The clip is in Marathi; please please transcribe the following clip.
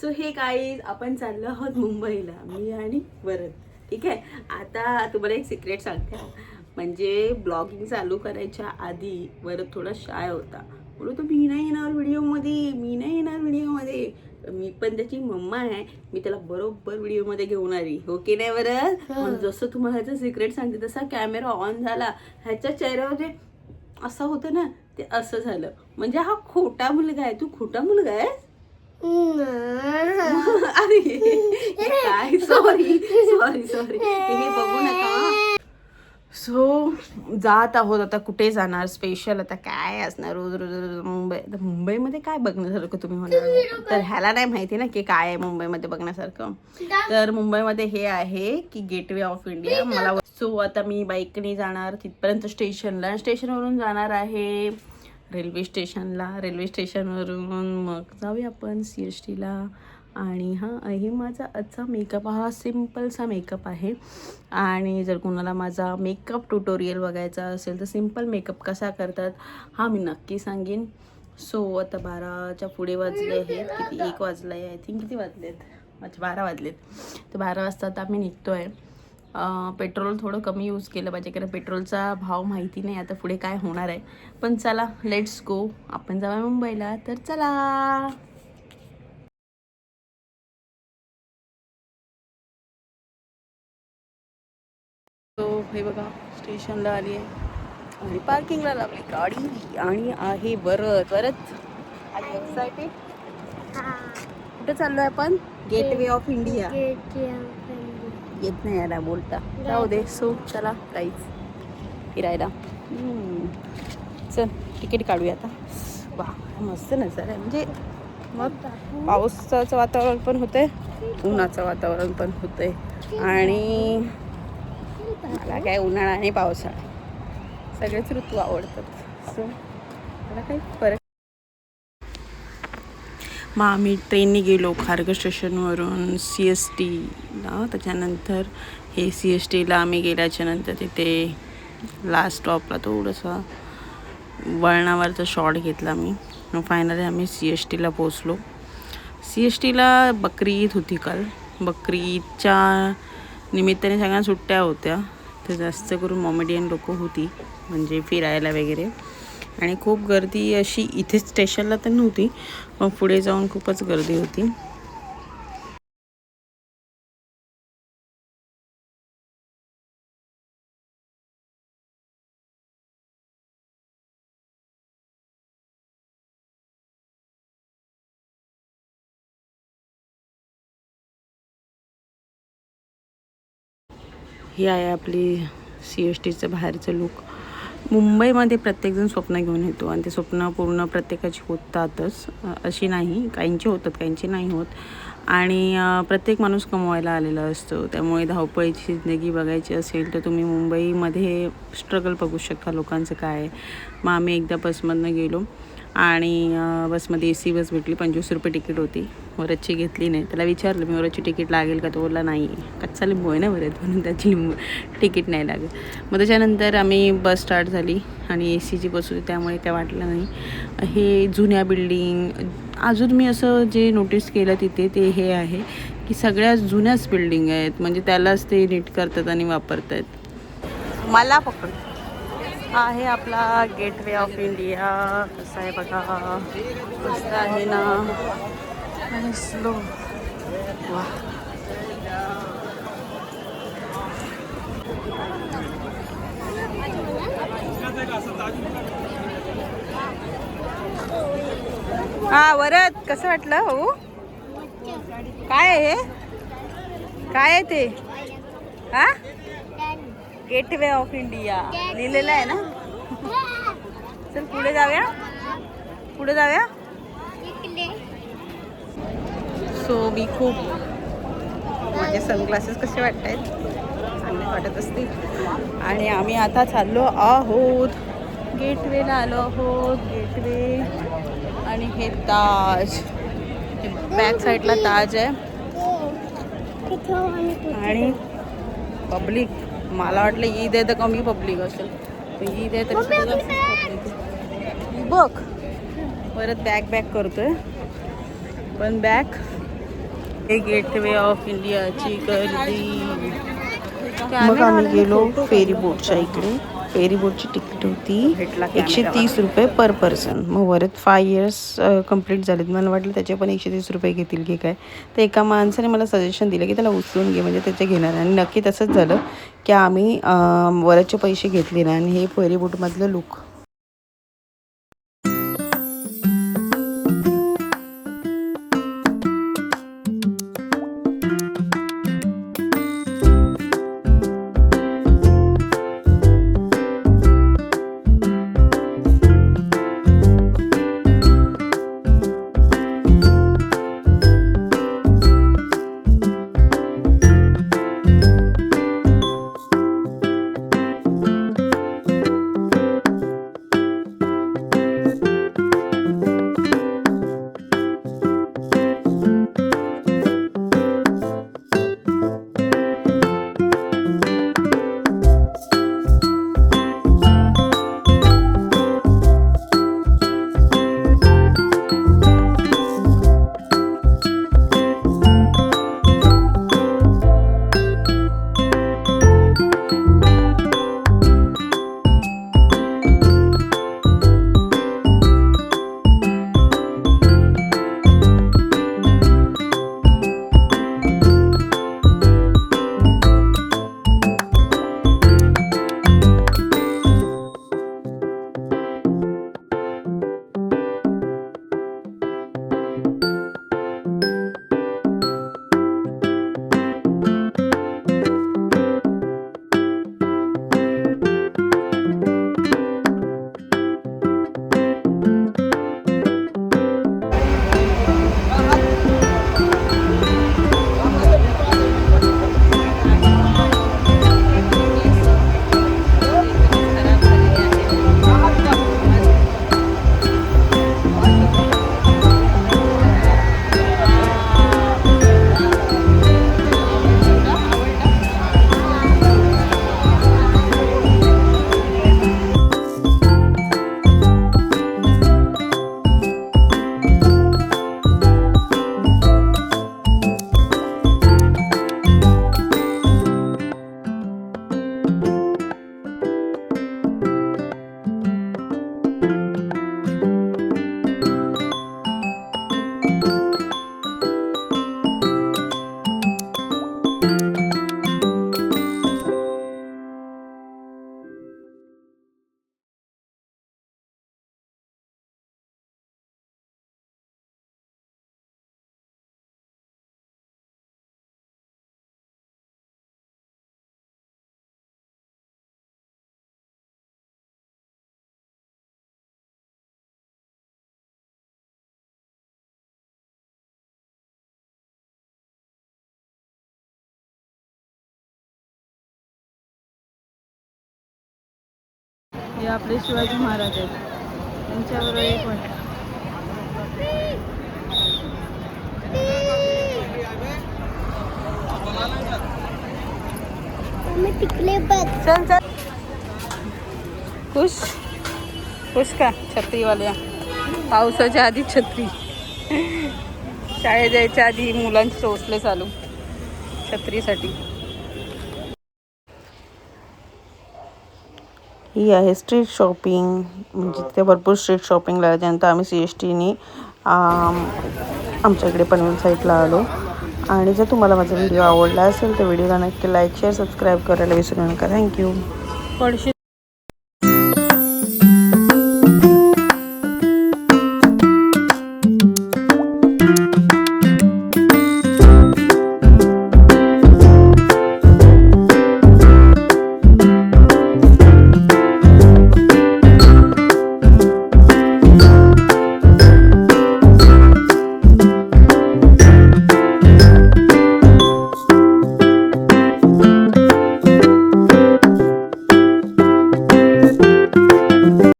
सो हे गाईज आपण चाललो आहोत मुंबईला, मी आणि वरद. ठीक आहे. आता तुम्हाला एक सिक्रेट सांगते. म्हणजे ब्लॉगिंग चालू करायच्या आधी वरद थोडा शाय होता. बोलतो मी नाही येणार व्हिडिओमध्ये, मी नाही येणार व्हिडिओमध्ये. मी पण त्याची मम्मा आहे, मी त्याला बरोबर व्हिडिओमध्ये घेऊन आली. ओके नाही वरद? पण जसं तुम्हाला ह्याचं सिक्रेट सांगते तसा कॅमेरा ऑन झाला, ह्याच्या चेहऱ्यावर जे असं होतं ना ते असं झालं. म्हणजे हा खोटा मुलगा आहे. तू खोटा मुलगा आहे. अरे काय, सॉरी सॉरी सॉरी, हे बघू नका. सो जात आहोत आता. कुठे जाणार स्पेशल? आता काय असणार रोज रोज रोज मुंबईमध्ये काय बघण्यासारखं तुम्ही म्हणाल तर ह्याला नाही माहिती ना की काय आहे मुंबईमध्ये बघण्यासारखं. तर मुंबईमध्ये हे आहे की गेटवे ऑफ इंडिया. मला सो आता मी बाईकने जाणार तिथपर्यंत स्टेशनला. स्टेशनवरून जाणार आहे रेल्वे स्टेशनला. रेल्वे स्टेशनवरून मग जाऊया आपण CSTला. आणि हां, हे माझा आजचा मेकअप. हा सिम्पलसा मेकअप आहे. आणि जर कोणाला माझा मेकअप ट्युटोरियल बघायचा असेल तर सिम्पल मेकअप कसा करतात हा मी नक्की सांगेन. सो आता 12च्या पुढे वाजले आहेत. किती 1 वाजला आहे आय थिंक. किती वाजलेत? अच्छा 12 वाजलेत. तर 12 वाजता आता आम्ही निघतो आहे. पेट्रोल थोडं कमी यूज केलं पाहिजे कारण पेट्रोलचा भाव माहिती नाही आता पुढे काय होणार आहे. पण चला लेट्स गो, आपण जाऊया मुंबईला. तर चला. तो हे बघा स्टेशनला आली आहे आणि पार्किंगला लावली गाडी. आणि आहे परत आर यू एक्सायटेड? कुठे चाललोय आपण? Gateway of India. येत नाही याला बोलता, जाऊ दे. सो चला काहीच फिरायला. चल तिकीट काढूया आता. वा मस्त नजर आहे. म्हणजे मग पावसाचं वातावरण पण होतंय, उन्हाचं वातावरण पण होतंय. आणि मला काय उन्हाळा आणि पावसाळा सगळेच ऋतू आवडतात. सो मला काही फरक. मग आम्ही ट्रेनने गेलो खारघर स्टेशनवरून CSTला. त्याच्यानंतर हे CSTला आम्ही गेल्याच्यानंतर तिथे लास्ट स्टॉपला थोडंसं वळणावरचा शॉट घेतला मी. मग फायनली आम्ही CSTला पोचलो. CSTला बकरी ईद होती काल. बकरी ईदच्या निमित्ताने सगळ्या सुट्ट्या होत्या. तर जास्त करून मॉमेडियन लोक होती म्हणजे फिरायला वगैरे. आणि खूप गर्दी अशी इथे स्टेशनला तर नव्हती, पण पुढे जाऊन खूपच गर्दी होती. ही आहे आपली CSTचं बाहेरचं लुक. मुंबईमध्ये प्रत्येकजण स्वप्न घेऊन येतो आणि ते स्वप्न पूर्ण प्रत्येकाची होतातच. अशी नाही, काहींची होतात काहींची नाही होत. आणि प्रत्येक माणूस कमवायला आलेला असतो. त्यामुळे धावपळीची जिंदगी बघायची असेल तर तुम्ही मुंबईमध्ये स्ट्रगल बघू शकता लोकांचं काय आहे. मग आम्ही एकदा बसमधनं गेलो आणि बसमध्ये AC बस भेटली. 25 रुपये तिकीट होती. वरदची घेतली नाही. त्याला विचारलं मी वरदची तिकीट लागेल का? तो बोलला नाही, कच्चा लिंबू आहे ना वरद, म्हणून त्याची तिकीट नाही लागेल. मग त्याच्यानंतर आम्ही बस स्टार्ट झाली आणि ACची बस होती त्यामुळे काय वाटलं नाही. हे जुन्या बिल्डिंग अजून मी असं जे नोटीस केलं तिथे ते हे आहे की सगळ्या जुन्याच बिल्डिंग आहेत. म्हणजे त्यालाच ते नीट करतात आणि वापरत आहेत. मला पकड. हा आहे आपला गेटवे ऑफ इंडिया. कसा आहे बघा, मस्त आहे ना. आणि स्लो. वा हा वरद कसं वाटलं हो? काय आहे हे? काय आहे ते? हा गेटवे ऑफ इंडिया लिहिलेलं आहे ना. चल पुढे जाऊया, पुढे जाऊया. सो मी खूप, माझे सनग्लासेस कसे वाटत आहेत? चांगले वाटत असतील. आणि आम्ही आता चाललो आहोत गेटवेला आलो आहोत. गेटवे आणि हे ताज, हे बॅक साईडला ताज आहे. आणि पब्लिक, मला वाटलं ईद आहे तर कमी पब्लिक असेल. ईद आहे तरी बघ परत बॅक करतोय. पण बॅक गेटवे ऑफ इंडियाची गर्दी. मग आम्ही गेलो फेरी बोटच्या इकडे. फेरी बोटची तिकीट होती 130 रुपये पर पर्सन. मग वरच 5 इयर्स कंप्लीट झालेत. मला वाटलं त्याचे पण 130 रुपये घेतील की काय. तर एका माणसाने मला सजेशन दिलं की त्याला उचलून घे म्हणजे त्याचे घेणार. आणि नक्की तसंच झालं की आम्ही वरचे पैसे घेतले नाही. आणि हे फेरी बोटमधलं लुक. हे आपले शिवाजी महाराज आहेत. त्यांच्याबरोबर एक वाटतं. चल चल. खुश खुश का छत्रीवाल्या. पावसाच्या आधी छत्री. शाळेत जायच्या आधी मुलांचे चोचले चालू छत्रीसाठी. ही आहे स्ट्रीट शॉपिंग. म्हणजे तिथे भरपूर स्ट्रीट शॉपिंग लागली. त्यानंतर आम्ही CSTने आमच्या इकडे पनवेल साईडला आलो. आणि जर तुम्हाला माझा व्हिडिओ आवडला असेल तर व्हिडिओला नक्की लाईक शेअर सबस्क्राईब करायला विसरू नका. थँक्यू.